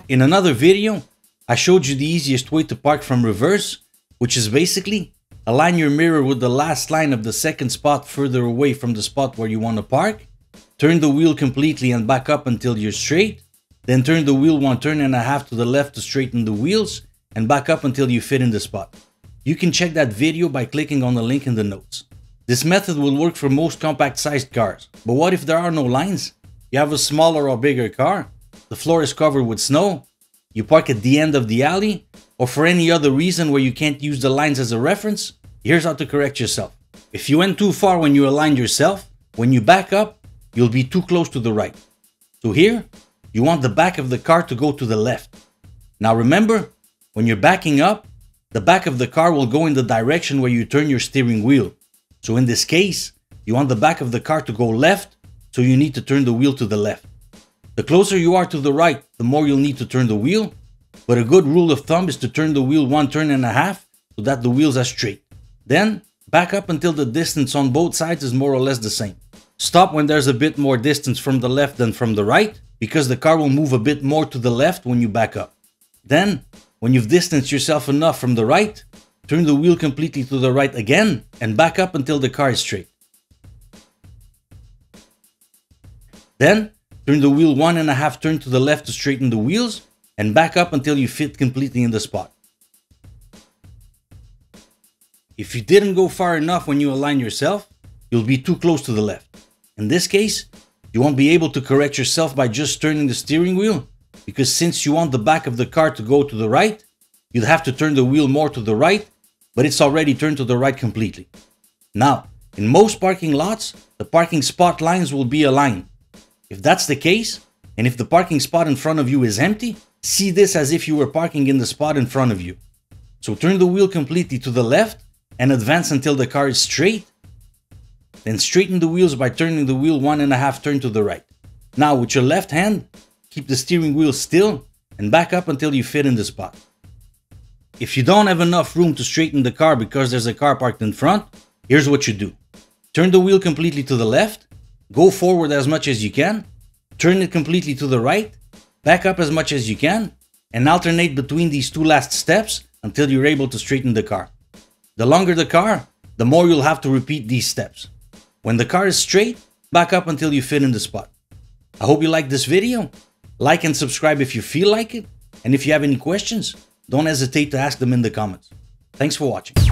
In another video, I showed you the easiest way to park from reverse, which is basically align your mirror with the last line of the second spot further away from the spot where you want to park, turn the wheel completely and back up until you're straight, then turn the wheel 1.5 turns to the left to straighten the wheels and back up until you fit in the spot. You can check that video by clicking on the link in the notes. This method will work for most compact sized cars, but what if there are no lines? You have a smaller or bigger car, the floor is covered with snow, you park at the end of the alley, or for any other reason where you can't use the lines as a reference. Here's how to correct yourself. If you went too far when you aligned yourself, when you back up, you'll be too close to the right. So here, you want the back of the car to go to the left. Now remember, when you're backing up, the back of the car will go in the direction where you turn your steering wheel. So in this case, you want the back of the car to go left, so you need to turn the wheel to the left. The closer you are to the right, the more you'll need to turn the wheel, but a good rule of thumb is to turn the wheel 1.5 turns so that the wheels are straight. Then, back up until the distance on both sides is more or less the same. Stop when there's a bit more distance from the left than from the right, because the car will move a bit more to the left when you back up. Then, when you've distanced yourself enough from the right, turn the wheel completely to the right again and back up until the car is straight. Then, turn the wheel 1.5 turns to the left to straighten the wheels and back up until you fit completely in the spot. If you didn't go far enough when you align yourself, you'll be too close to the left. In this case, you won't be able to correct yourself by just turning the steering wheel, because since you want the back of the car to go to the right, you'd have to turn the wheel more to the right, but it's already turned to the right completely. Now, in most parking lots, the parking spot lines will be aligned. If that's the case, and if the parking spot in front of you is empty, see this as if you were parking in the spot in front of you. So turn the wheel completely to the left and advance until the car is straight. Then straighten the wheels by turning the wheel 1.5 turns to the right. Now with your left hand, keep the steering wheel still and back up until you fit in the spot. If you don't have enough room to straighten the car because there's a car parked in front, here's what you do. Turn the wheel completely to the left, go forward as much as you can, turn it completely to the right, back up as much as you can, and alternate between these two last steps until you're able to straighten the car. The longer the car, the more you'll have to repeat these steps. When the car is straight, back up until you fit in the spot. I hope you liked this video. Like and subscribe if you feel like it. And if you have any questions, don't hesitate to ask them in the comments. Thanks for watching.